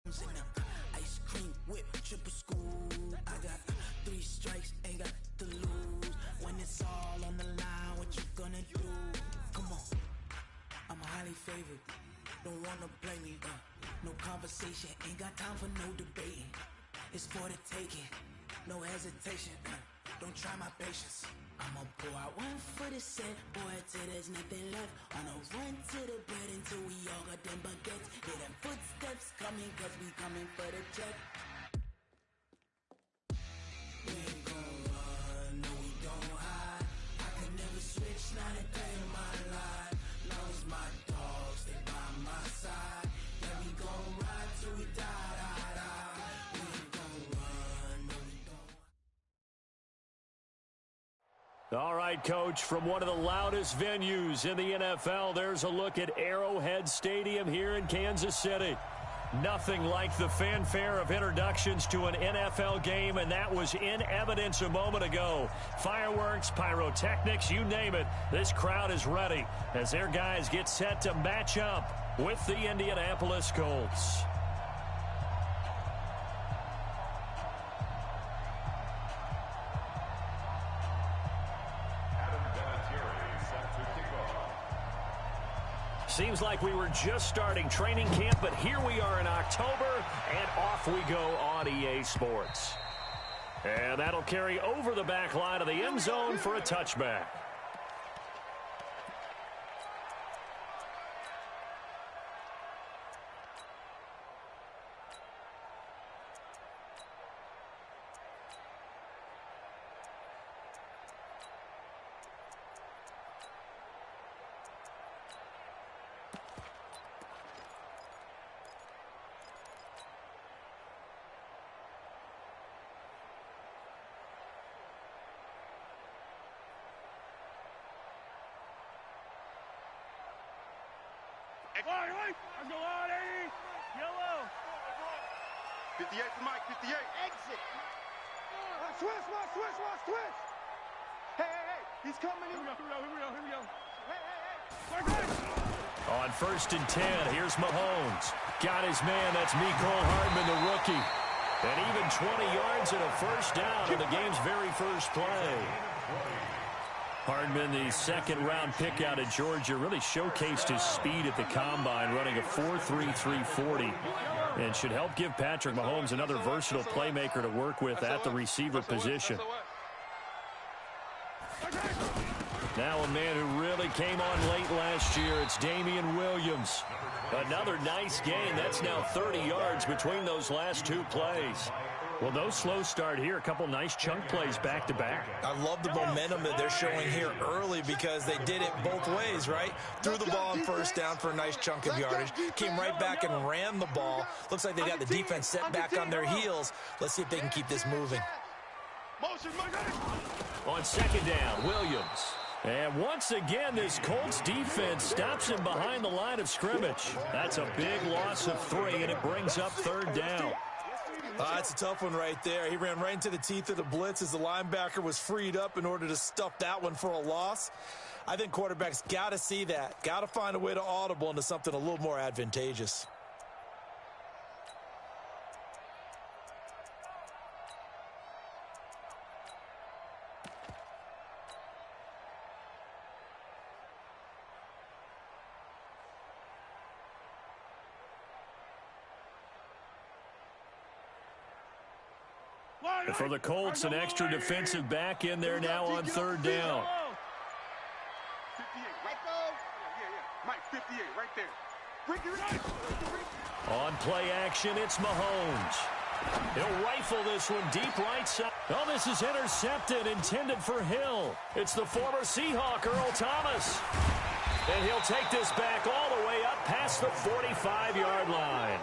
Ice cream whip, triple scoop. I got 3 strikes, ain't got to lose. When it's all on the line, what you gonna do? Come on, I'm highly favored. Don't wanna blame me, no conversation, ain't got time for no debating. It's for the taking, no hesitation. Don't try my patience. I'ma pour out one for the set, boy, till there's nothing left. On a run to the bread until we all got them baguettes. Hear them footsteps coming, cause we coming for the check. We ain't gon' run, no we don't hide. I could never switch, not a day in my life. Long as my dogs, they by my side. Yeah, we gon' ride till we die, die, die. We ain't gon' run, no we don't. All right, Coach, from one of the loudest venues in the NFL, there's a look at Arrowhead Stadium here in Kansas City. Nothing like the fanfare of introductions to an NFL game, and that was in evidence a moment ago. Fireworks, pyrotechnics, you name it. This crowd is ready as their guys get set to match up with the Indianapolis Colts. Seems like we were just starting training camp, but here we are in October, and off we go on EA Sports. And that'll carry over the back line of the end zone for a touchback. Let's go on, 80. Yellow. 58 for Mike, 58. Exit. Switch. Hey. He's coming in. Here we go. Hey. On 1st and 10, here's Mahomes. Got his man, that's Mecole Hardman, the rookie. And even 20 yards and a first down in the game's very first play. Hardman, the second-round pick out of Georgia, really showcased his speed at the combine, running a 4.33 40, and should help give Patrick Mahomes another versatile playmaker to work with at the receiver position. Now a man who really came on late last year, it's Damian Williams. Another nice gain. That's now 30 yards between those last 2 plays. Well, no slow start here. A couple nice chunk plays back-to-back. I love the momentum that they're showing here early because they did it both ways, right? Threw the ball on 1st down for a nice chunk of yardage. Came right back and ran the ball. Looks like they got the defense set back on their heels. Let's see if they can keep this moving. On 2nd down, Williams. And once again, this Colts defense stops him behind the line of scrimmage. That's a big loss of 3, and it brings up 3rd down. That's a tough one right there. He ran right into the teeth of the blitz as the linebacker was freed up in order to stuff that one for a loss. I think quarterbacks got to see that. Got to find a way to audible into something a little more advantageous. And for the Colts, an extra defensive back in there now on 3rd down. 58, right there. On play action, it's Mahomes. He'll rifle this one deep right side. Oh, this is intercepted, intended for Hill. It's the former Seahawk, Earl Thomas. And he'll take this back all the way up past the 45-yard line.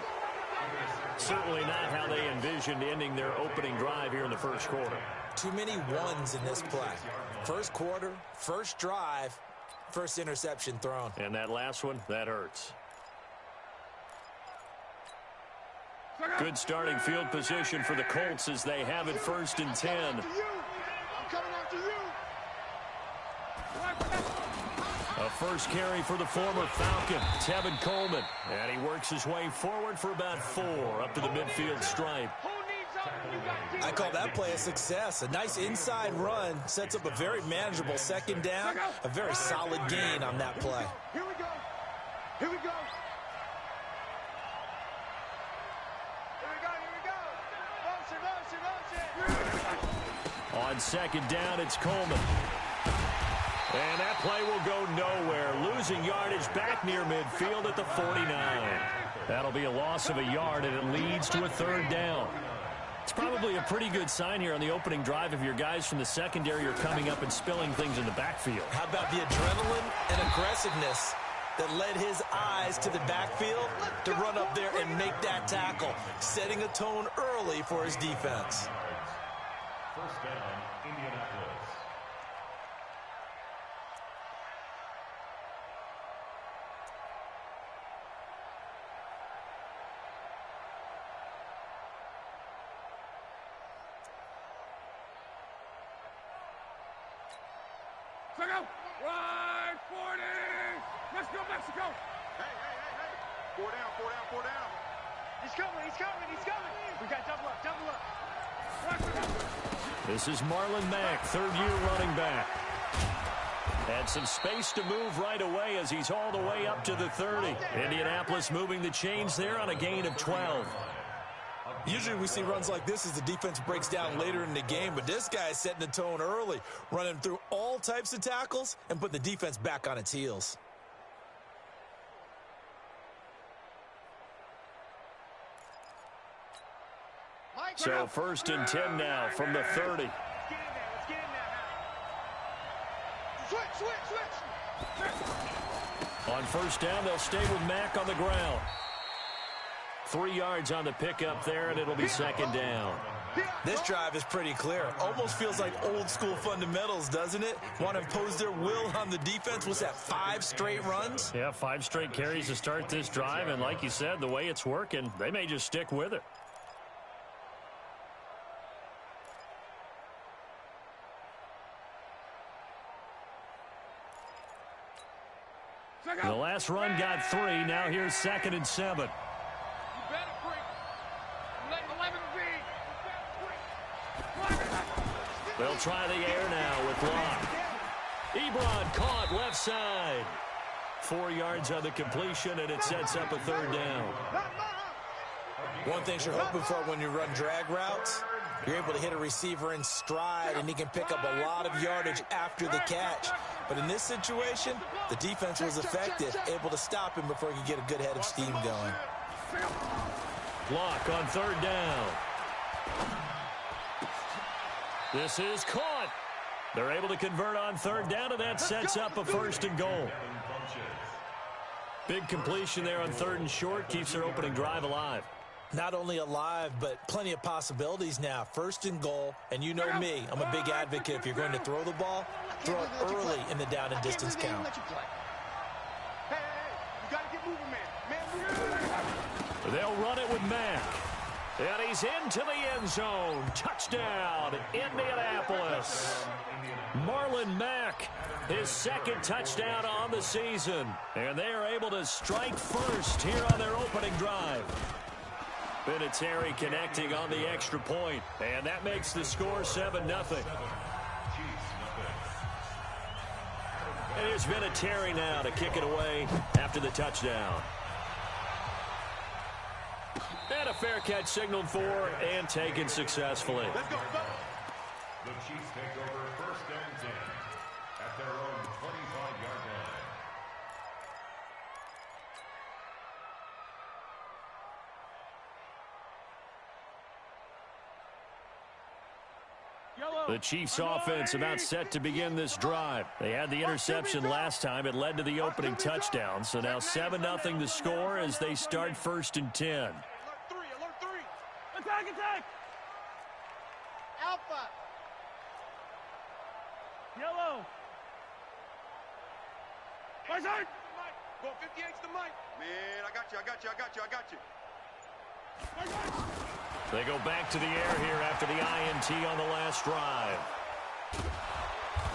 Certainly not how they envisioned ending their opening drive here in the first quarter. Too many ones in this play. First quarter, first drive, first interception thrown. And that last one, that hurts. Good starting field position for the Colts as they have it 1st and 10. A first carry for the former Falcon, Tevin Coleman. And he works his way forward for about 4 up to the midfield stripe. I call that play a success. A nice inside run sets up a very manageable second down. A very solid gain on that play. Here we go. Here we go. On second down, it's Coleman. And that play will go nowhere. Losing yardage back near midfield at the 49. That'll be a loss of a yard, and it leads to a third down. It's probably a pretty good sign here on the opening drive if your guys from the secondary are coming up and spilling things in the backfield. How about the adrenaline and aggressiveness that led his eyes to the backfield to run up there and make that tackle, setting a tone early for his defense. First down, Indianapolis. Mexico! Right, 40! Let's go, Mexico! Hey! 4 down. He's coming! We got double up. This is Marlon Mack, third-year running back. And some space to move right away as he's all the way up to the 30. Indianapolis moving the chains there on a gain of 12. Usually we see runs like this as the defense breaks down later in the game, but this guy is setting the tone early, running through all types of tackles and putting the defense back on its heels. So first and 10 now from the 30. Let's get in there. Switch! On first down, they'll stay with Mack on the ground. 3 yards on the pickup there, and it'll be second down. This drive is pretty clear. Almost feels like old school fundamentals, doesn't it? Want to impose their will on the defense. What's that, 5 straight runs? Yeah, 5 straight carries to start this drive, and like you said, the way it's working, they may just stick with it. The last run got 3. Now here's second and 7. They'll try the air now with Locke. Ebron caught left side. 4 yards on the completion, and it sets up a third down. One thing you're hoping for when you run drag routes, you're able to hit a receiver in stride, and he can pick up a lot of yardage after the catch. But in this situation, the defense was effective, able to stop him before he could get a good head of steam going. Locke on third down. This is caught. They're able to convert on third down, and that sets up a first and goal. Big completion there on third and short, keeps their opening drive alive. Not only alive, but plenty of possibilities now. First and goal, and you know me, I'm a big advocate. If you're going to throw the ball, throw it early in the down and distance count. Hey, you got to get moving, man. They'll run it with Mack. And he's into the end zone. Touchdown, Indianapolis. Marlon Mack, his second touchdown on the season. And they are able to strike first here on their opening drive. Vinatieri connecting on the extra point. And that makes the score 7-0. And here's Vinatieri now to kick it away after the touchdown. And a fair catch signaled for and taken successfully. Let's go. The Chiefs take over first and 10 at their own 25-yard line. The Chiefs offense about set to begin this drive. They had the interception last time. It led to the opening touchdown. So now 7-0 the score as they start first and 10. Alert 3. Attack! Alpha! Yellow! My side! Go 58's the mic. Man, I got you. My side! They go back to the air here after the INT on the last drive.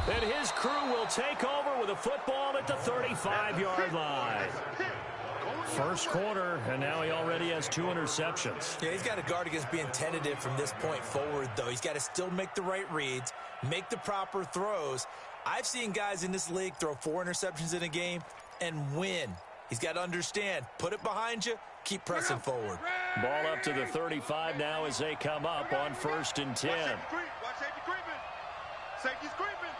And his crew will take over with a football at the 35-yard line. First quarter, and now he already has 2 interceptions. Yeah, he's got to guard against being tentative from this point forward, though. He's got to still make the right reads, make the proper throws. I've seen guys in this league throw 4 interceptions in a game and win. He's got to understand, put it behind you, keep pressing forward. Ball up to the 35 now as they come up on 1st and 10. Watch safety creeping. Safety's creeping.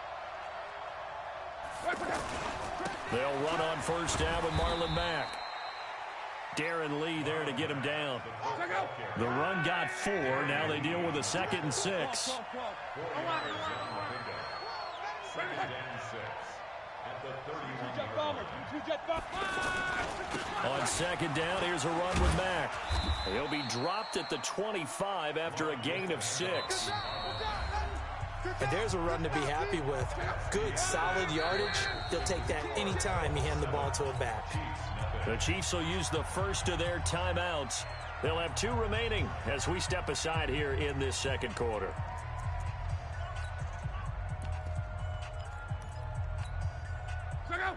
They'll run on 1st down with Marlon Mack. Darren Lee there to get him down. The run got 4. Now they deal with a 2nd and 6. On 2nd down, here's a run with Mack. He'll be dropped at the 25 after a gain of 6. And there's a run to be happy with. Good, solid yardage. They'll take that anytime you hand the ball to a back. The Chiefs will use the first of their timeouts. They'll have 2 remaining as we step aside here in this 2nd quarter.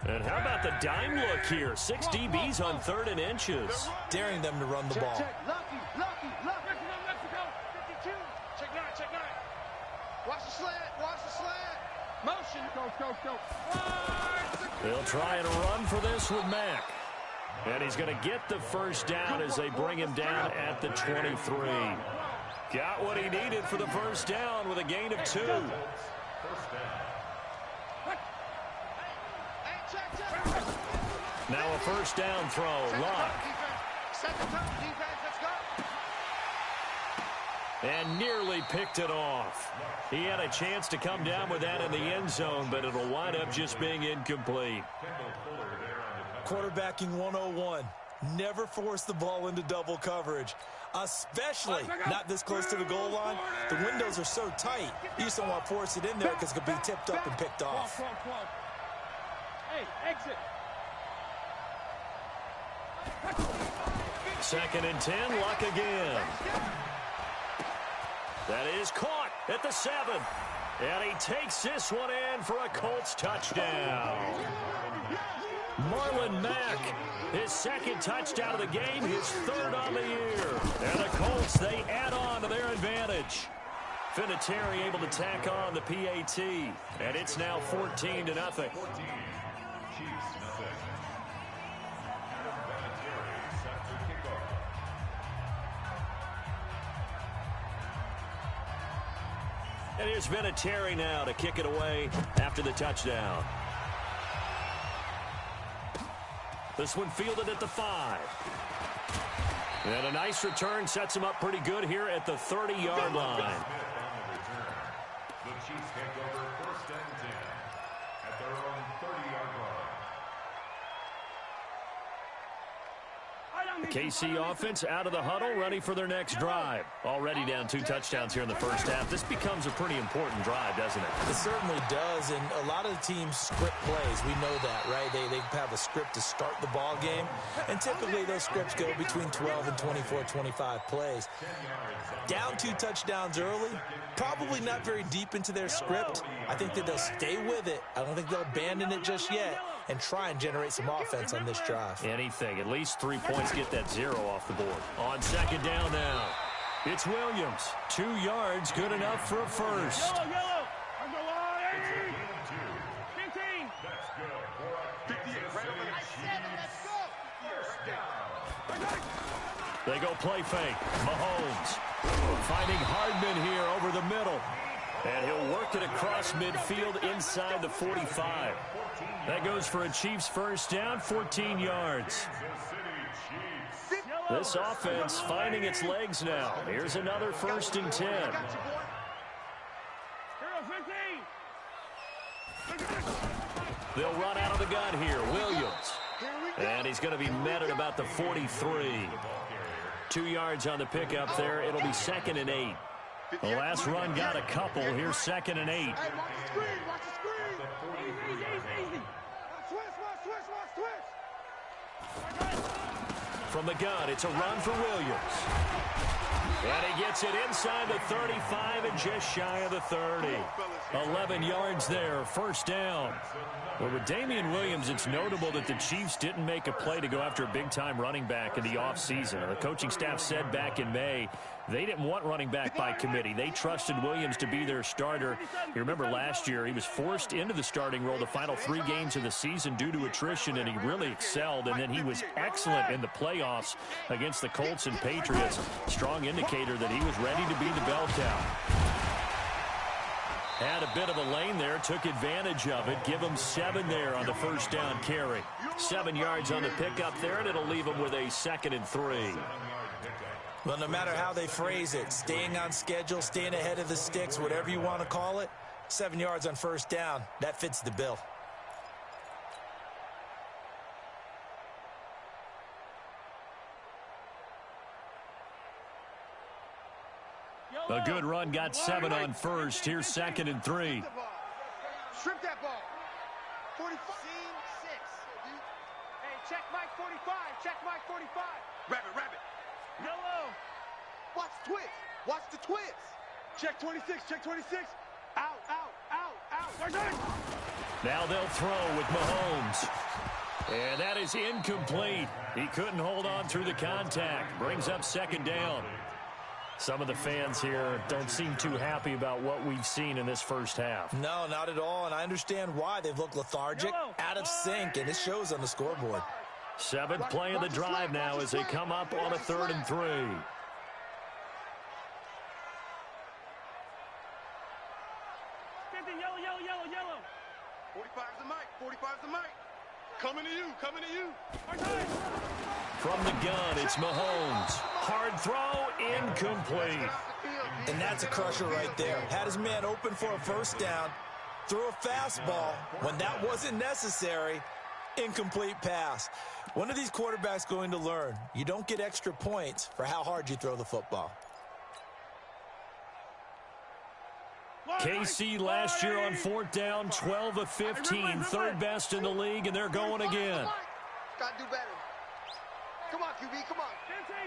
And how about the dime look here? 6 DBs on 3rd and inches. Daring them to run the ball. Check. Lucky. Mexico. 52. Check 9. Watch the slant. Motion. Go. They'll try and run for this with Mack. And he's going to get the 1st down as they bring him down at the 23. Got what he needed for the 1st down with a gain of 2. Now a 1st down throw. Luck. And nearly picked it off. He had a chance to come down with that in the end zone, but it'll wind up just being incomplete. Quarterbacking 101. Never force the ball into double coverage, especially not this close to the goal line. The windows are so tight, you just don't want to force it in there because it could be tipped up and picked off. Hey, exit. 2nd and 10, Luck again. That is caught at the 7. And he takes this one in for a Colts touchdown. Marlon Mack, his 2nd touchdown of the game, his 3rd on the year. And the Colts, they add on to their advantage. Vinatieri able to tack on the PAT. And it's now 14-0. And here's Vinatieri now to kick it away after the touchdown. This one fielded at the 5. And a nice return sets him up pretty good here at the 30-yard line. The Chiefs take over 1st and 10 at their own 30-yard line. KC offense out of the huddle, ready for their next drive. Already down 2 touchdowns here in the 1st half. This becomes a pretty important drive, doesn't it? It certainly does, and a lot of the teams script plays. We know that, right? They have a script to start the ball game, and typically those scripts go between 12 and 24, 25 plays. Down 2 touchdowns early, probably not very deep into their script. I think that they'll stay with it. I don't think they'll abandon it just yet and try and generate some offense on this drive. Anything. At least 3 points, get that 0 off the board. On 2nd down now. It's Williams. 2 yards, good enough for a first. Yellow. I'm going on. 15. That's good for a 58. Right over. I said it. Let's go. first down. They go play fake. Mahomes finding Hardman here over the middle. And he'll work it across midfield inside the 45. That goes for a Chiefs 1st down, 14 yards. This offense finding its legs now. Here's another 1st and 10. They'll run out of the gun here. Williams. And he's going to be met at about the 43. 2 yards on the pickup there. It'll be 2nd and 8. The last run got a couple. Here's 2nd and 8. Hey, watch the screen. Watch the screen. Easy. Switch. From the gun, it's a run for Williams. And he gets it inside the 35 and just shy of the 30. 11 yards there, first down. Well, with Damian Williams, it's notable that the Chiefs didn't make a play to go after a big-time running back in the offseason. The coaching staff said back in May they didn't want running back by committee. They trusted Williams to be their starter. You remember last year he was forced into the starting role the final 3 games of the season due to attrition, and he really excelled. And then he was excellent in the playoffs against the Colts and Patriots. Strong indicator that he was ready to be the bell cow. Had a bit of a lane there, took advantage of it. Give him 7 there on the first down carry. 7 yards on the pickup there, and it'll leave him with a 2nd and 3. Well, no matter how they phrase it, staying on schedule, staying ahead of the sticks, whatever you want to call it, 7 yards on first down, that fits the bill. A good run, got 7 on first. Here's 2nd and 3. Strip that ball. 45. Scene 6. Hey, check Mike 45. Check Mike 45. Rabbit. Yellow. Watch the twist. Watch the twist. Check 26. Check 26. Out. Now they'll throw with Mahomes. And that is incomplete. He couldn't hold on through the contact. Brings up 2nd down. Some of the fans here don't seem too happy about what we've seen in this first half. No, not at all, and I understand why. They've looked lethargic, out of sync, and it shows on the scoreboard. 7th play of the drive now as they come up on a 3rd and 3. 45's the mic. 45's the mic. Coming to you. From the gun, it's Mahomes. Hard throw, incomplete. And that's a crusher right there. Had his man open for a first down, threw a fastball. When that wasn't necessary, incomplete pass. When are these quarterbacks going to learn? You don't get extra points for how hard you throw the football. KC last year on 4th down, 12 of 15, 3rd best in the league, and they're going again. Gotta do better. Come on, QB, come on. 15.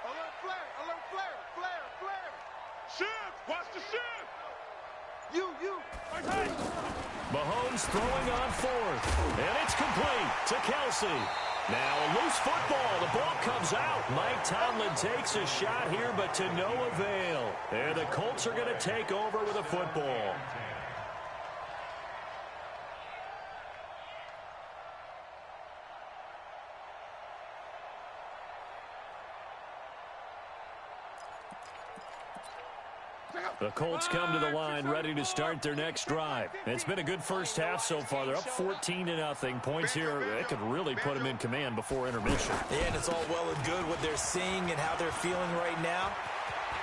Alert flare. Shift, watch the shift. You. Mahomes throwing on 4th, and it's complete to Kelsey. Now a loose football. The ball comes out. Mike Tomlin takes a shot here, but to no avail. And the Colts are going to take over with a football. The Colts come to the line ready to start their next drive. It's been a good first half so far. They're up 14-0. Points here, it could really put them in command before intermission. Yeah, and it's all well and good what they're seeing and how they're feeling right now.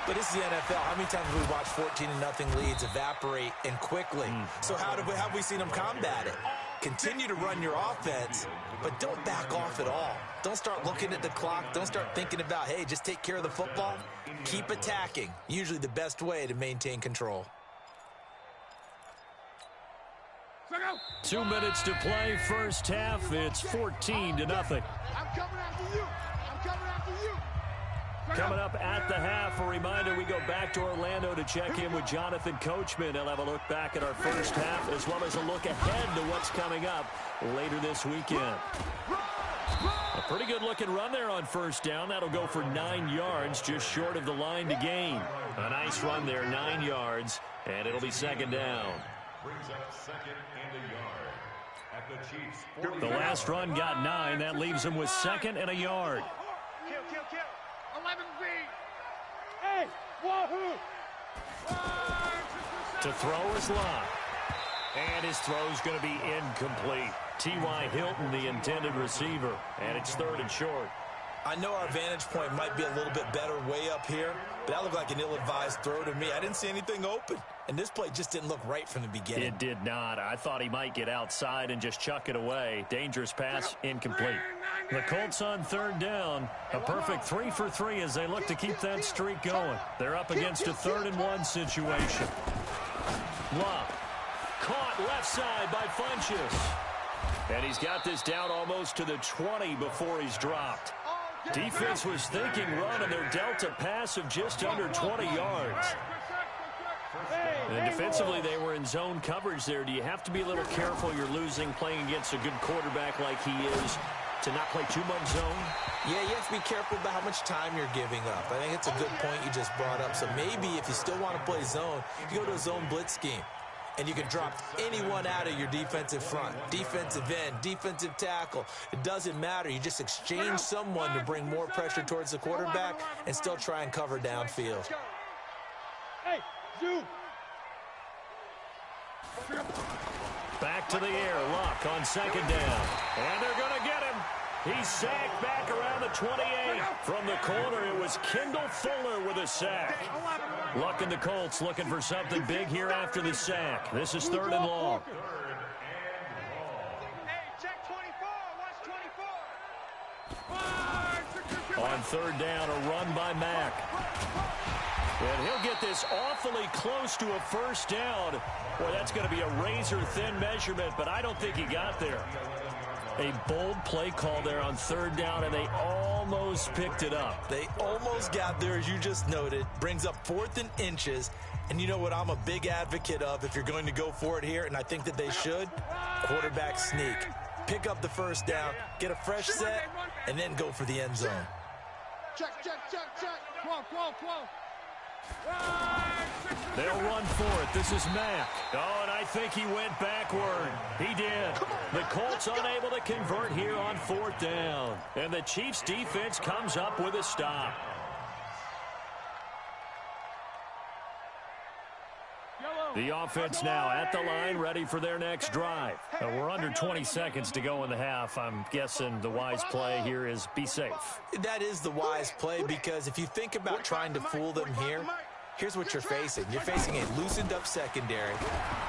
But this is the NFL. How many times have we watched 14-0 leads evaporate and quickly? So how have we seen them combat it? Continue to run your offense, but don't back off at all. Don't start looking at the clock. Don't start thinking about, hey, just take care of the football. Keep attacking. Usually the best way to maintain control. 2 minutes to play, first half. It's 14-0. I'm coming after you. Coming up at the half, a reminder, we go back to Orlando to check in with Jonathan Coachman. He'll have a look back at our first half as well as a look ahead to what's coming up later this weekend. A pretty good-looking run there on first down. That'll go for 9 yards, just short of the line to gain. A nice run there, 9 yards, and it'll be 2nd down. Brings up 2nd and a yard at the Chiefs. The last run got 9. That leaves him with 2nd and a yard. Kill. 11 feet. Hey, wahoo. To throw is Lott. And his throw's going to be incomplete. T.Y. Hilton, the intended receiver. And it's 3rd and short. I know our vantage point might be a little bit better way up here, but that looked like an ill-advised throw to me. I didn't see anything open, and this play just didn't look right from the beginning. It did not. I thought he might get outside and just chuck it away. Dangerous pass, incomplete. The Colts on 3rd down. A perfect 3 for 3 as they look to keep that streak going. They're up against a 3rd and 1 situation. Lott caught left side by Funchess. And he's got this down almost to the 20 before he's dropped. Defense was thinking run, and they're dealt a pass of just under 20 yards. And defensively, they were in zone coverage there. Do you have to be a little careful you're losing playing against a good quarterback like he is to not play too much zone? Yeah, you have to be careful about how much time you're giving up. I think it's a good point you just brought up. So maybe if you still want to play zone, you go to a zone blitz scheme. And you can drop anyone out of your defensive front, defensive end, defensive tackle. It doesn't matter. You just exchange someone to bring more pressure towards the quarterback and still try and cover downfield. Hey, Zoo. Back to the air, Luck on second down. And they're going to get him. He's sacked back around the 28. From the corner, it was Kendall Fuller with a sack. Luck and the Colts looking for something big here after the sack. This is 3rd and long. Hey, check 24. Watch 24. On 3rd down, a run by Mack. And he'll get this awfully close to a first down. Boy, that's going to be a razor-thin measurement, but I don't think he got there. A bold play call there on 3rd down, and they almost picked it up. They almost got there, as you just noted. Brings up 4th and inches. And you know what I'm a big advocate of if you're going to go for it here, and I think that they should? Quarterback sneak. Pick up the first down, get a fresh set, and then go for the end zone. Check. 12. They'll run for it. This is Mack. Oh, and I think he went backward. He did. The Colts unable to convert here on 4th down. And the Chiefs defense comes up with a stop. The offense now at the line, ready for their next drive. We're under 20 seconds to go in the half. I'm guessing the wise play here is be safe. That is the wise play, because if you think about trying to fool them here, here's what you're facing. You're facing a loosened up secondary.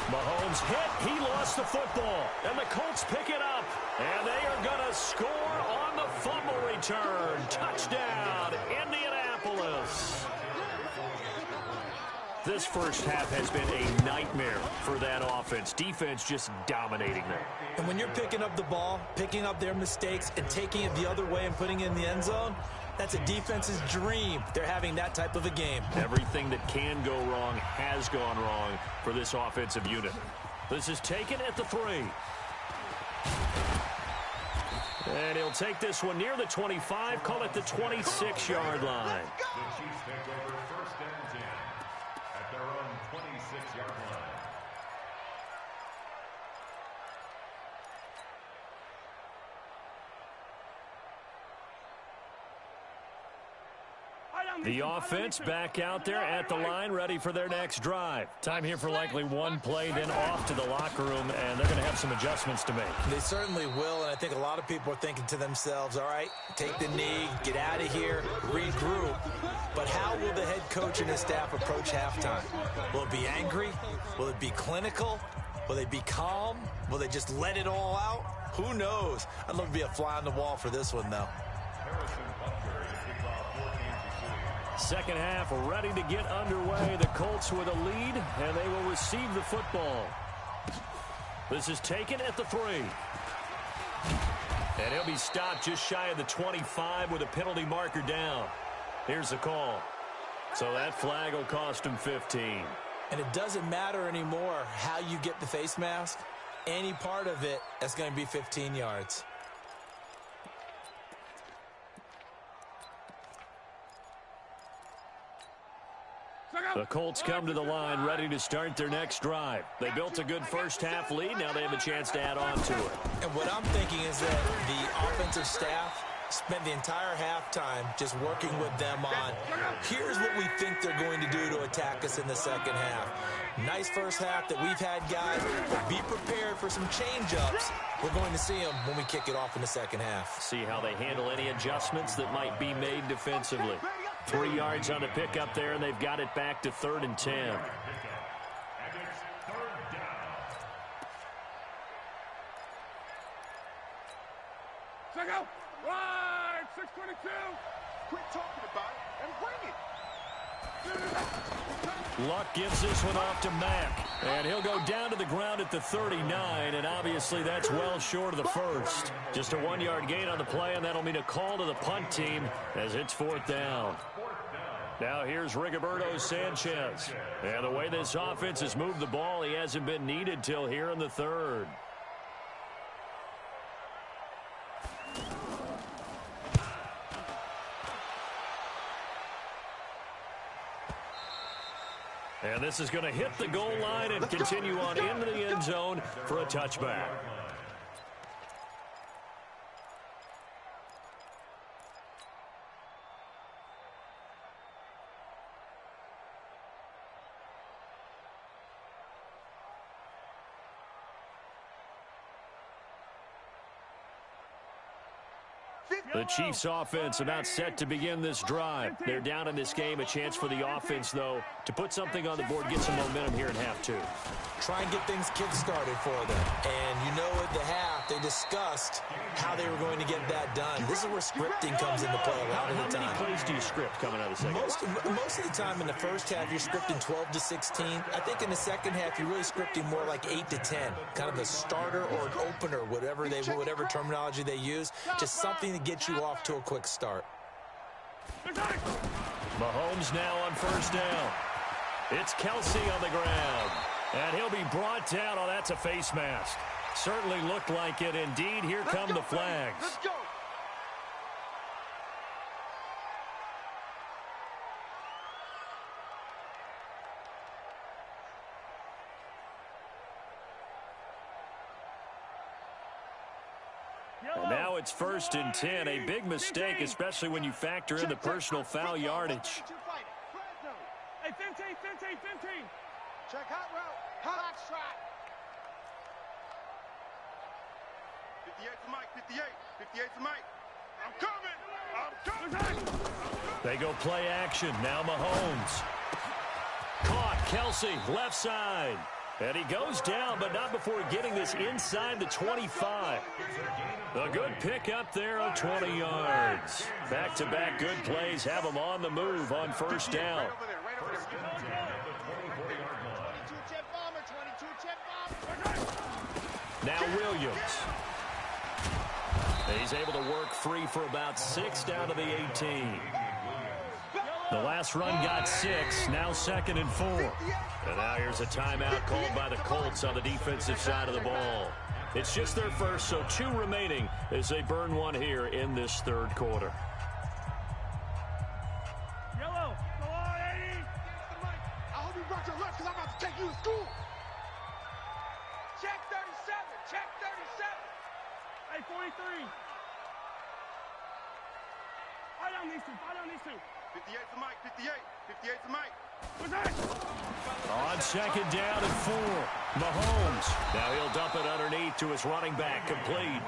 Mahomes hit. He lost the football. And the Colts pick it up. And they are going to score on the fumble return. Touchdown, Indianapolis. This first half has been a nightmare for that offense. Defense just dominating them. And when you're picking up the ball, picking up their mistakes, and taking it the other way and putting it in the end zone, that's a defense's dream. They're having that type of a game. Everything that can go wrong has gone wrong for this offensive unit. This is taken at the 3. And he'll take this one near the 25, call it the 26-yard line. The Chiefs take over 1st and 10 at their own 26-yard line. The offense back out there at the line, ready for their next drive. Time here for likely one play, then off to the locker room, and they're going to have some adjustments to make. They certainly will, and I think a lot of people are thinking to themselves, all right, take the knee, get out of here, regroup. But how will the head coach and his staff approach halftime? Will it be angry? Will it be clinical? Will they be calm? Will they just let it all out? Who knows? I'd love to be a fly on the wall for this one, though. Second half ready to get underway. The Colts with a lead, and they will receive the football. This is taken at the 3. And he'll be stopped just shy of the 25 with a penalty marker down. Here's the call. So that flag will cost him 15. And it doesn't matter anymore how you get the face mask. Any part of it, that's going to be 15 yards. The Colts come to the line ready to start their next drive. They built a good first half lead. Now they have a chance to add on to it. And what I'm thinking is that the offensive staff spent the entire halftime just working with them on, here's what we think they're going to do to attack us in the second half. Nice first half that we've had, guys, but be prepared for some change-ups. We're going to see them when we kick it off in the second half. See how they handle any adjustments that might be made defensively. 3 yards on the pickup there, and they've got it back to 3rd and 10. And it's 3rd down. Check out. Right, 622. Quit talking about it and bring it. Luck gives this one off to Mack, and he'll go down to the ground at the 39, and obviously that's well short of the first. Just a 1-yard gain on the play, and that'll mean a call to the punt team as it's 4th down. Now here's Rigoberto Sanchez. And the way this offense has moved the ball, he hasn't been needed till here in the third. And this is going to hit the goal line and continue on into the end zone for a touchback. The Chiefs offense about set to begin this drive. They're down in this game. A chance for the offense, though, to put something on the board, get some momentum here in half two. Try and get things kick-started for them. And you know at the half, they discussed how they were going to get that done. This is where scripting comes into play a lot of the time. How many plays do you script coming out of the second half? Most of the time in the first half, you're scripting 12 to 16. I think in the second half, you're really scripting more like 8 to 10. Kind of a starter or an opener, whatever terminology they use. Just something to get you off to a quick start. Mahomes now on first down. It's Kelsey on the ground. And he'll be brought down. Oh, that's a face mask. Certainly looked like it. Indeed, here come the flags. Let's go. And now it's 1st and 10. A big mistake, especially when you factor in the personal foul yardage. Hey, 15. Check hot route. Hot shot. 58 to Mike. 58 to Mike. I'm coming. They go play action. Now Mahomes. Caught. Kelsey, left side. And he goes down, but not before getting this inside the 25. A good pickup there of 20 yards. Back-to-back good plays have him on the move on first down. Now Williams. He's able to work free for about 6 down to the 18. The last run got 6, now 2nd and 4. And now here's a timeout called by the Colts on the defensive side of the ball. It's just their first, so 2 remaining as they burn one here in this third quarter. Yellow, go on, 80. I hope you brought your lunch because I'm about to take you to school. Check 37, check 37. Hey, 43. Fight on these two. 58 to Mike, 58 to Mike. On second down and 4, Mahomes. Now he'll dump it underneath to his running back, complete.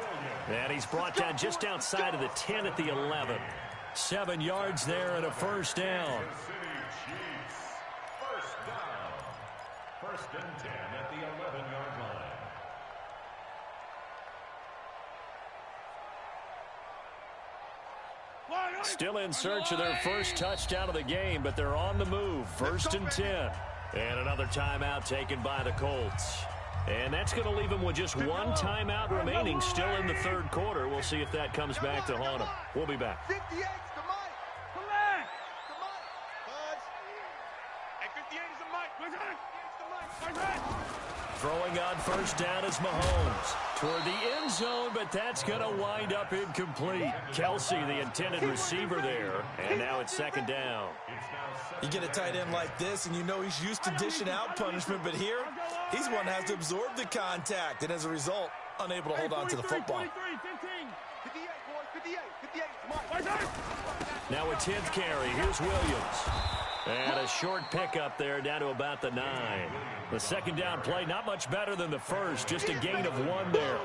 And he's brought down just outside of the 10 at the 11. 7 yards there and a first down. First down. 1st and 10 at the 11-yard line. Still in search of their first touchdown of the game, but they're on the move. 1st and 10. And another timeout taken by the Colts. And that's going to leave them with just 1 timeout remaining still in the third quarter. We'll see if that comes back to haunt them. We'll be back. 58 to Mike. Come back. To Mike. Buzz. Hey, 58 is to Mike. 58 is to Mike. Throwing on first down is Mahomes. Toward the end zone, but that's going to wind up incomplete. Kelsey, the intended receiver there, and now it's 2nd down. You get a tight end like this, and you know he's used to dishing out punishment, but here, he's one that has to absorb the contact, and as a result, unable to hold on to the football. 58, boys, 58, Now a 10th carry. Here's Williams. And a short pickup there down to about the 9. The second down play, not much better than the first, just a gain of 1 there.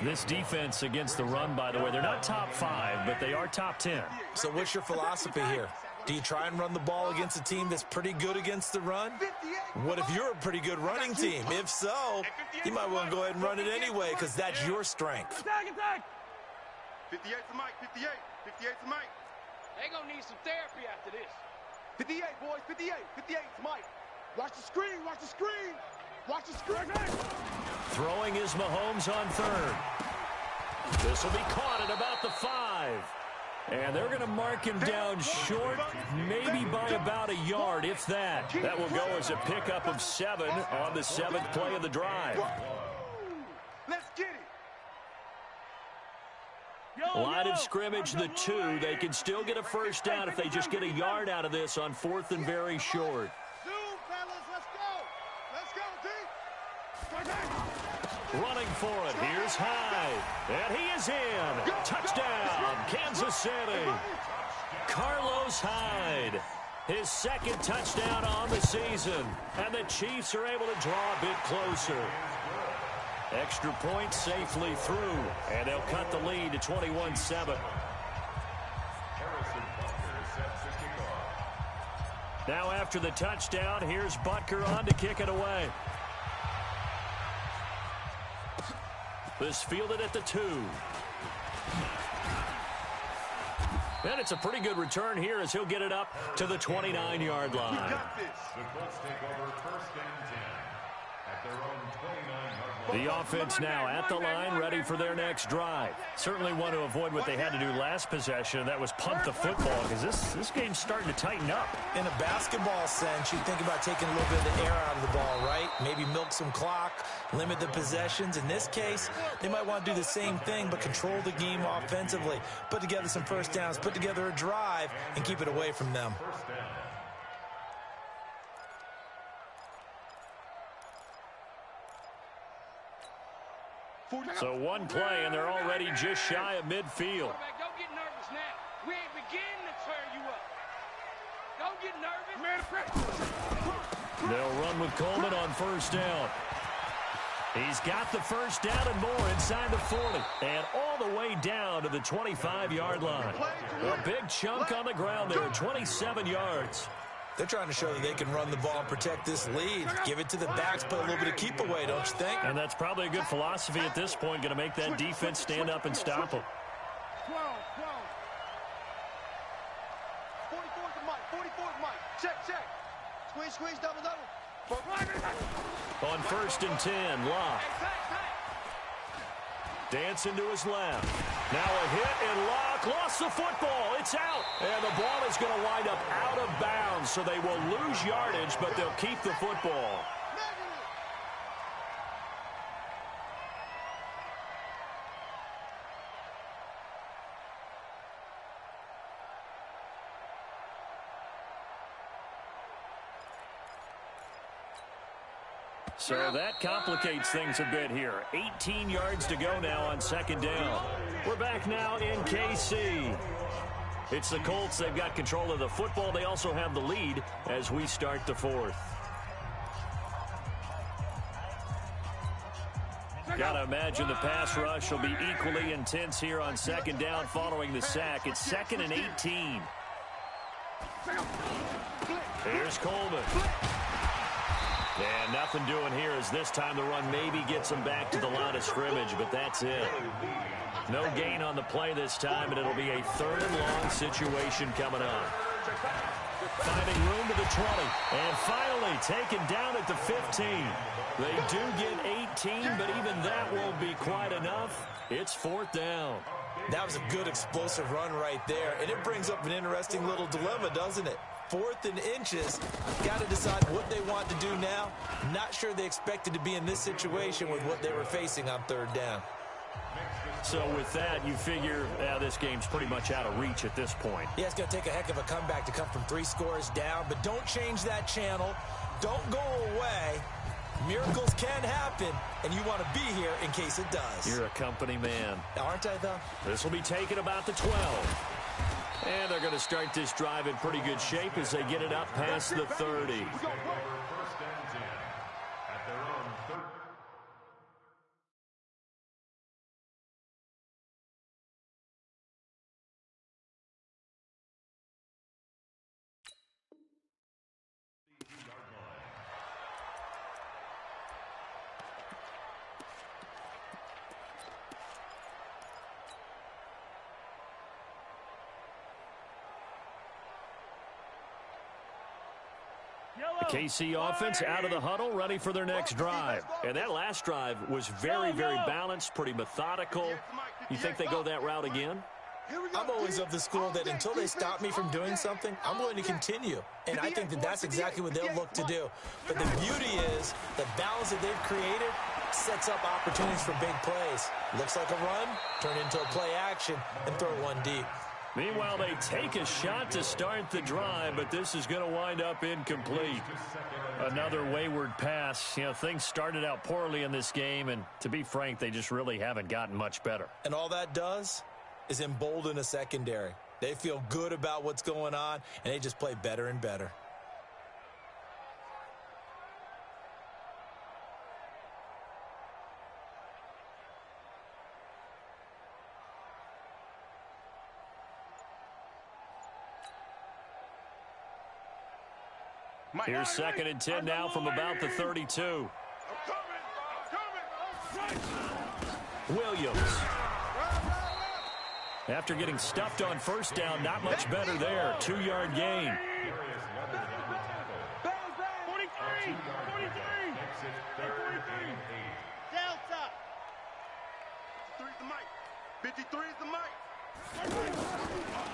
This defense against the run, by the way, they're not top 5, but they are top 10. So what's your philosophy here? Do you try and run the ball against a team that's pretty good against the run? What if you're a pretty good running team? If so, you might want to go ahead and run it anyway because that's your strength. Attack. 58 to Mike, 58 to Mike. They're going to need some therapy after this. 58, boys, 58 to Mike. Watch the screen. Watch the screen. Throwing is Mahomes on 3rd. This will be caught at about the 5. And they're going to mark him down short, maybe by about a yard, if that. That will go as a pickup of 7 on the 7th play of the drive. Let's get it. Line of scrimmage, the 2. They can still get a first down if they just get a yard out of this on 4th and very short. Zoom, fellas, let's go. Let's go, D. Running for it, here's Hyde, and he is in. Touchdown, Kansas City. Carlos Hyde, his 2nd touchdown on the season, and the Chiefs are able to draw a bit closer. Extra point safely through, and they'll cut the lead to 21-7. Now after the touchdown, here's Butker on to kick it away. This fielded at the 2. And it's a pretty good return here as he'll get it up to the 29-yard line. The Colts take over 1st and 10 at their own 29-yard line. The offense now at the line, ready for their next drive. Certainly want to avoid what they had to do last possession. That was punt the football, because this game's starting to tighten up. In a basketball sense, you think about taking a little bit of the air out of the ball, right? Maybe milk some clock, limit the possessions. In this case, they might want to do the same thing, but control the game offensively. Put together some first downs, put together a drive, and keep it away from them. So one play, and they're already just shy of midfield. Don't get nervous now. We ain't beginning to tear you up. Don't get nervous. They'll run with Coleman on first down. He's got the first down and more inside the 40. And all the way down to the 25-yard line. A big chunk on the ground there, 27 yards. They're trying to show that they can run the ball and protect this lead. Give it to the backs, put a little bit of keep away, don't you think? And that's probably a good philosophy at this point, going to make that defense stand up and stop them. 44's the mic. 44's mic. Check. Squeeze, double. On 1st and 10, Locke. Dancing to his left. Now a hit, and Locke lost the football. It's out. And the ball is going to wind up out of bounds, so they will lose yardage, but they'll keep the football. So that complicates things a bit here. 18 yards to go now on 2nd down. We're back now in KC. It's the Colts. They've got control of the football. They also have the lead as we start the 4th. Gotta imagine the pass rush will be equally intense here on 2nd down following the sack. It's 2nd and 18. Here's Coleman. And nothing doing here as this time the run maybe gets them back to the line of scrimmage, but that's it. No gain on the play this time, and it'll be a 3rd and long situation coming up. Finding room to the 20, and finally taken down at the 15. They do get 18, but even that won't be quite enough. It's 4th down. That was a good explosive run right there, and it brings up an interesting little dilemma, doesn't it? 4th and inches, got to decide what they want to do now. Not sure they expected to be in this situation with what they were facing on 3rd down. So with that, you figure this game's pretty much out of reach at this point. Yeah, it's going to take a heck of a comeback to come from 3 scores down, but don't change that channel. Don't go away. Miracles can happen, and you want to be here in case it does. You're a company man. Aren't I, though? This will be taken about the 12. And they're going to start this drive in pretty good shape as they get it up past the 30. 1st and 10 at their own 30. The KC offense out of the huddle, ready for their next drive. And that last drive was very, very balanced, pretty methodical. You think they go that route again? I'm always of the school that until they stop me from doing something, I'm going to continue. And I think that that's exactly what they'll look to do. But the beauty is the balance that they've created sets up opportunities for big plays. Looks like a run, turn into a play action, and throw one deep. Meanwhile, they take a shot to start the drive, but this is going to wind up incomplete. Another wayward pass. You know, things started out poorly in this game, and to be frank, they just really haven't gotten much better. And all that does is embolden a secondary. They feel good about what's going on, and they just play better and better. Here's 2nd and 10 now from about the 32. Williams. After getting stuffed on first down, not much better there. 2-yard gain. 43. Delta. 53 is the mic.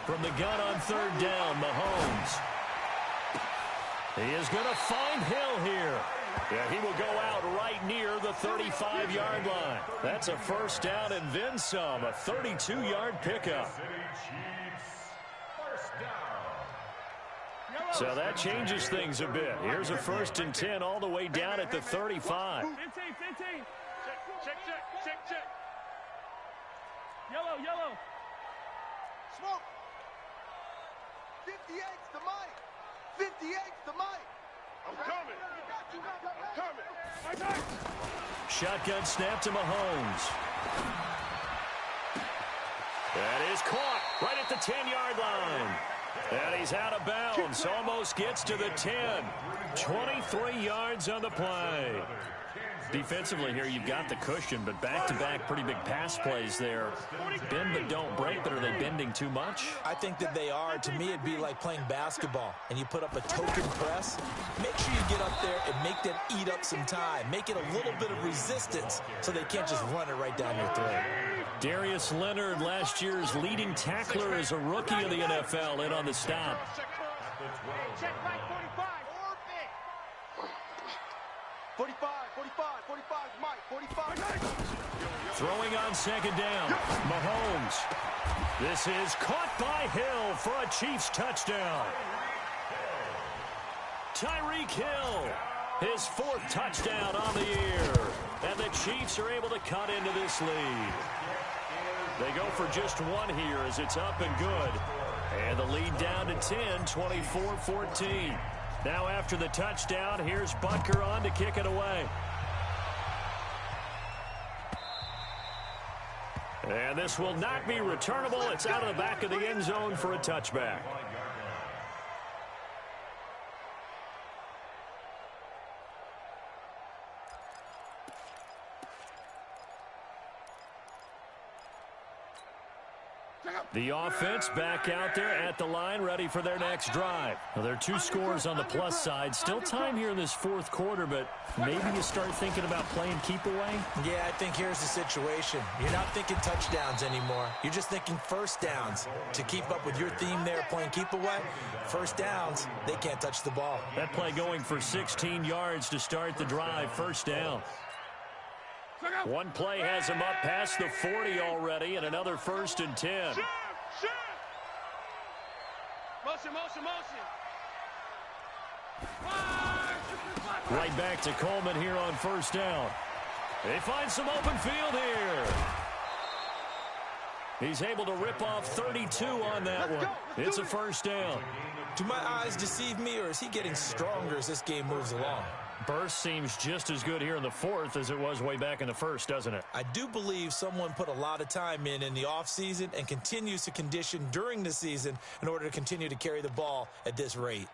From the gun on 3rd down, Mahomes. He is going to find Hill here. Yeah, he will go out right near the 35-yard line. That's a first down and then some, a 32-yard pickup. So that changes things a bit. Here's a 1st and 10 all the way down at the 35. 15. Check. Yellow. Smoke. 58's the mic. 58's the mic. I'm coming. Shotgun snap to Mahomes. That is caught right at the 10-yard line. And he's out of bounds. Almost gets to the 10. 23 yards on the play. Defensively here, you've got the cushion, but back-to-back pretty big pass plays there. Bend but don't break, but are they bending too much? I think that they are. To me, it'd be like playing basketball, and you put up a token press. Make sure you get up there and make them eat up some time. Make it a little bit of resistance so they can't just run it right down your throat. Darius Leonard, last year's leading tackler as a rookie in the NFL, in on the stop. Check back 45. 45, Mike, 45. Throwing on 2nd down, Mahomes. This is caught by Hill for a Chiefs touchdown. Tyreek Hill, his 4th touchdown on the year. And the Chiefs are able to cut into this lead. They go for just one here as it's up and good. And the lead down to 10, 24-14. Now after the touchdown, here's Butker on to kick it away. And this will not be returnable. It's out of the back of the end zone for a touchback. The offense back out there at the line, ready for their next drive. Well, there are 2 scores on the plus side. Still time here in this 4th quarter, but maybe you start thinking about playing keep away? Yeah, I think here's the situation. You're not thinking touchdowns anymore. You're just thinking first downs. To keep up with your theme there, playing keep away, first downs, they can't touch the ball. That play going for 16 yards to start the drive, first down. One play has him up past the 40 already, and another 1st and 10. Motion. Right back to Coleman here on 1st down. They find some open field here. He's able to rip off 32 on that one. It's a 1st down. Do my eyes deceive me, or is he getting stronger as this game moves along? Burst seems just as good here in the 4th as it was way back in the 1st, doesn't it? I do believe someone put a lot of time in the offseason and continues to condition during the season in order to continue to carry the ball at this rate.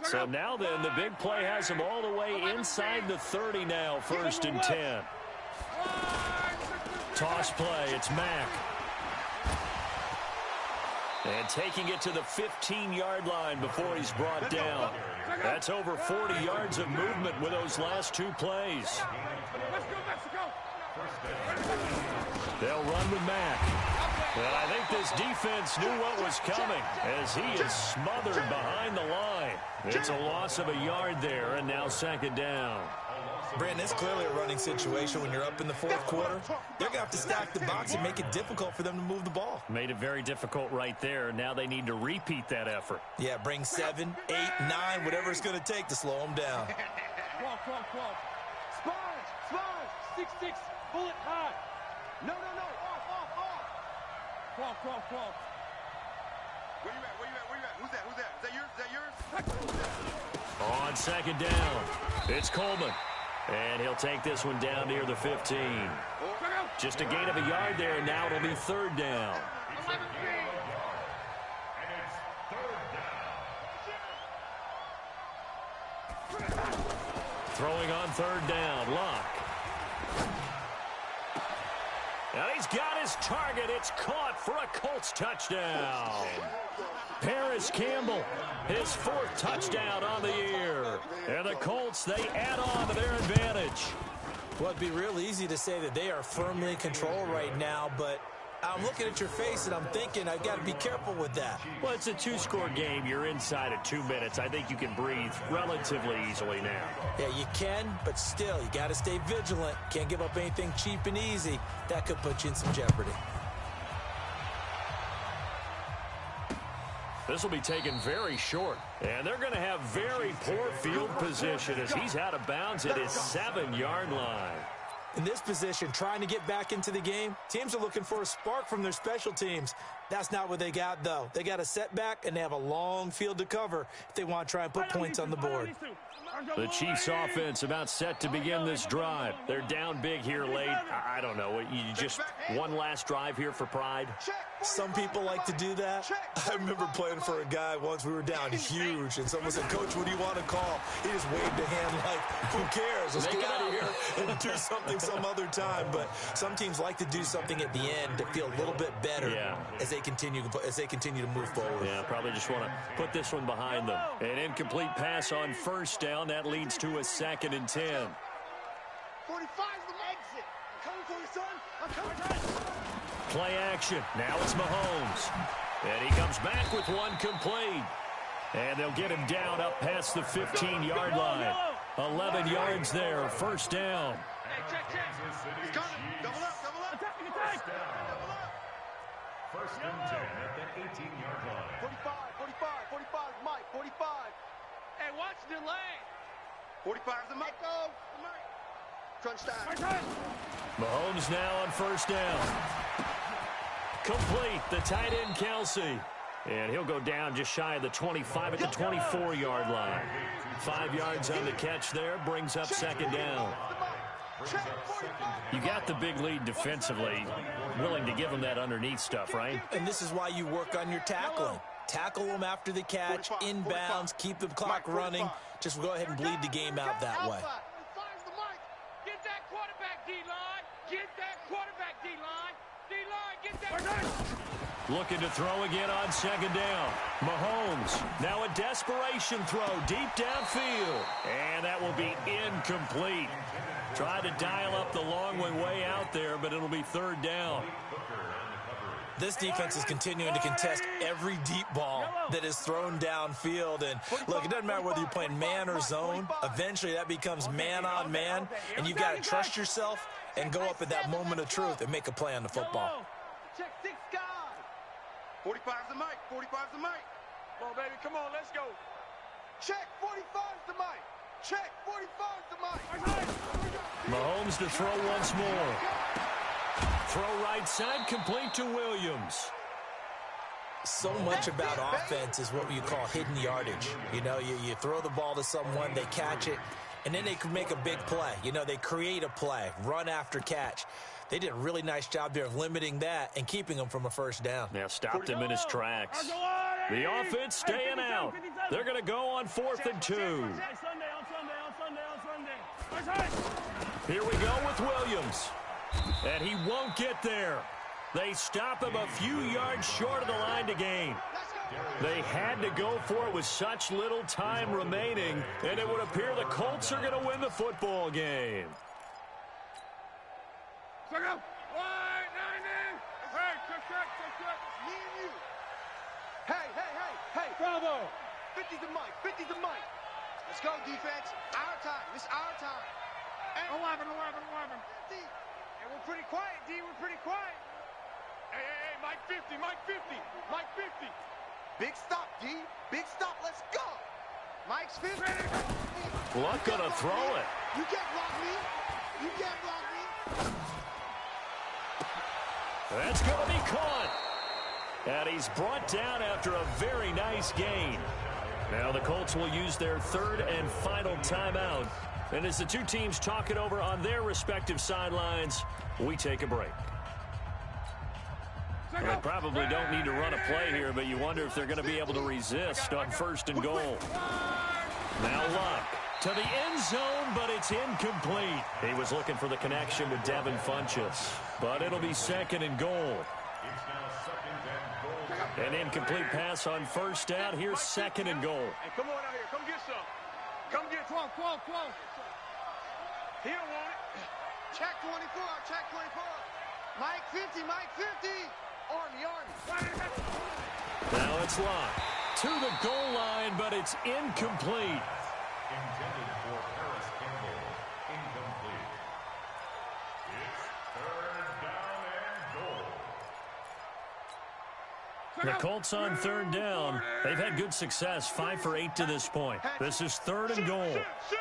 So now then, the big play has him all the way inside the 30 now, 1st and 10. Toss play, it's Mack. And taking it to the 15-yard line before he's brought down. That's over 40 yards of movement with those last two plays. Let's go, Mexico! They'll run with Mack. And I think this defense knew what was coming as he is smothered behind the line. It's a loss of a yard there, and now second down. Brandon, it's clearly a running situation when you're up in the fourth quarter. They're going to have to stack the box and make it difficult for them to move the ball. Made it very difficult right there. Now they need to repeat that effort. Yeah, bring 7, 8, 9, whatever it's going to take to slow them down. 12. Sponge. 6, bullet high. No. Off. 12. Where you at? Who's that? Is that yours? On second down, it's Coleman. And he'll take this one down near the 15. Just a gain of a yard there, and now it'll be third down. And it's third down. Throwing on third down, Luck. And he's got his target. It's caught for a Colts touchdown. Paris Campbell, his fourth touchdown on the year. And the Colts, they add on to their advantage. Well, it'd be real easy to say that they are firmly in control right now, but I'm looking at your face and I'm thinking I've got to be careful with that. Well, it's a two-score game. You're inside of 2 minutes. I think you can breathe relatively easily now. Yeah, you can, but still, you got to stay vigilant. Can't give up anything cheap and easy. That could put you in some jeopardy. This will be taken very short. And they're going to have very poor field position as he's out of bounds at his 7-yard line. In this position, trying to get back into the game, teams are looking for a spark from their special teams. That's not what they got, though. They got a setback, and they have a long field to cover if they want to try and put points on the board. The Chiefs offense about set to begin this drive. They're down big here late. I don't know. You just one last drive here for pride? Some people like to do that. I remember playing for a guy once. We were down huge, and someone said, "Coach, what do you want to call?" He just waved a hand like, "Who cares? Let's get out of here and do something some other time." But some teams like to do something at the end to feel a little bit better as they continue to move forward. Yeah, probably just want to put this one behind them. An incomplete pass on first down. That leads to a 2nd and 10. 45's the exit. I'm coming for you, son. I'm coming. Play action. Now it's Mahomes. And he comes back with one complete. And they'll get him down up past the 15-yard line. 11 yards there. First down. Hey, check. He's coming. Double up. Attack. Double up. First and 10 at the 18-yard line. 45, Mike. 45. Hey, watch the lane. 45's the Mike. Go. Crunch time. Mahomes now on first down. Complete, the tight end Kelsey. And he'll go down just shy of the 25 at the 24-yard line. 5 yards on the catch there, brings up second down. You got the big lead defensively, willing to give them that underneath stuff, right? And this is why you work on your tackling. Tackle them after the catch, inbounds, keep the clock running. Just go ahead and bleed the game out that way. Get that quarterback, D-line. Get that quarterback, D-line. D-line, get that. Looking to throw again on second down. Mahomes, now a desperation throw deep downfield. And that will be incomplete. Tried to dial up the long way out there, but it'll be third down. This defense is continuing to contest every deep ball that is thrown downfield. And look, it doesn't matter whether you're playing man or zone. Eventually that becomes man on man, and you've got to trust yourself and go up at that moment of truth and make a play on the football. Check 6 guys. 45's the Mike. 45's the Mike. Come on, baby. Come on, let's go. Check 45's the Mike. Check 45's the Mike. Mahomes to throw once more. Throw right side, complete to Williams. So much about offense is what you call hidden yardage. You know, you throw the ball to someone, they catch it, and then they can make a big play. You know, they create a play, run after catch. They did a really nice job there of limiting that and keeping him from a first down. Now stopped him in his tracks. The offense staying out. They're going to go on 4th and 2. Here we go with Williams. And he won't get there. They stop him a few yards short of the line to gain. They had to go for it with such little time remaining, and it would appear the Colts are going to win the football game. Hey, bravo! 50 to Mike, 50 to Mike. Let's go, defense. Our time. This is our time. And 11. 50. And we're pretty quiet, D. We're pretty quiet. Hey, Mike 50, Mike 50, Mike 50. Big stop, D. Big stop. Let's go. Mike's 50. Luck gonna throw it. You can't block me. You can't block me. That's gonna be caught. And he's brought down after a very nice gain. Now the Colts will use their third and final timeout. And as the two teams talk it over on their respective sidelines, we take a break. They probably don't need to run a play here, but you wonder if they're going to be able to resist on first and goal. Now Luck to the end zone, but it's incomplete. He was looking for the connection with Devin Funchess, but it'll be second and goal. An incomplete pass on first down. Here's second and goal. Hey, come on out here. Come get some. Come get 12. He don't want it. Check 24. Check 24. Mike 50. Mike 50. Army. Now it's Luck to the goal line, but it's incomplete. Intended for Paris Campbell. Incomplete. It's third down and goal. The Colts on third down. They've had good success, 5 for 8 to this point. This is third and goal. Shoot.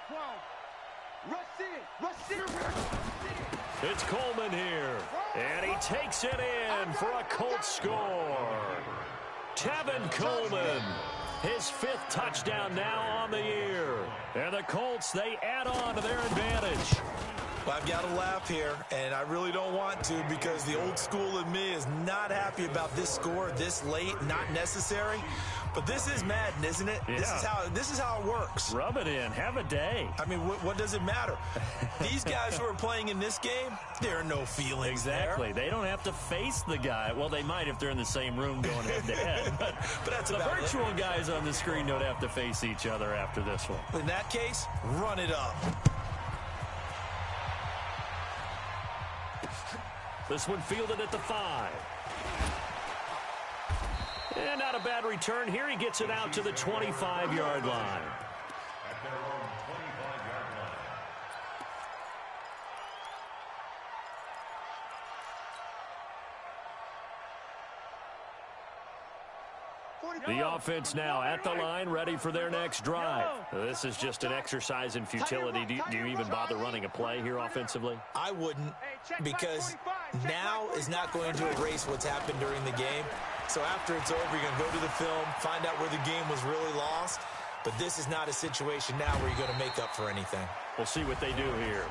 12. Rush in. It's Coleman here, and he takes it in for a Colts score. Tevin Coleman, his 5th touchdown now on the year. And the Colts, they add on to their advantage. Well, I've got to laugh here, and I really don't want to because the old school in me is not happy about this score this late, not necessary. But this is Madden, isn't it? Yeah. This is how it works. Rub it in. Have a day. I mean, what does it matter? These guys who are playing in this game, there are no feelings Exactly. there. They don't have to face the guy. Well, they might if they're in the same room going head-to-head. But that's the about virtual it. guys on the screen don't have to face each other after this one. In that case, run it up. This one fielded at the 5. And not a bad return here. He gets it out to the 25-yard line. At their own 25-yard line. The offense now at the line, ready for their next drive. This is just an exercise in futility. Do you even bother running a play here offensively? I wouldn't, because now is not going to erase what's happened during the game. So after it's over, you're going to go to the film, find out where the game was really lost. But this is not a situation now where you're going to make up for anything. We'll see what they do here.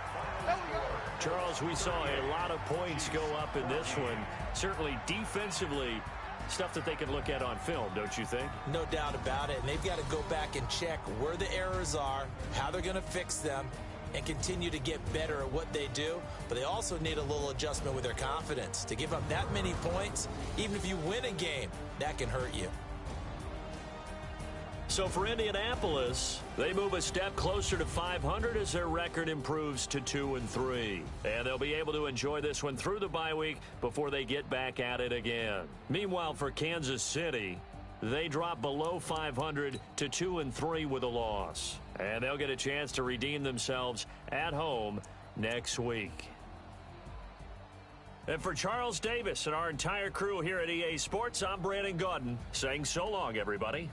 Charles, we saw a lot of points go up in this one. Certainly defensively, stuff that they can look at on film, don't you think? No doubt about it. And they've got to go back and check where the errors are, how they're going to fix them, and continue to get better at what they do. But they also need a little adjustment with their confidence. To give up that many points, even if you win a game, that can hurt you. So for Indianapolis, they move a step closer to 500 as their record improves to 2-3. And they'll be able to enjoy this one through the bye week before they get back at it again. Meanwhile, for Kansas City, they drop below 500 to 2-3 with a loss. And they'll get a chance to redeem themselves at home next week. And for Charles Davis and our entire crew here at EA Sports, I'm Brandon Gaudin saying so long, everybody.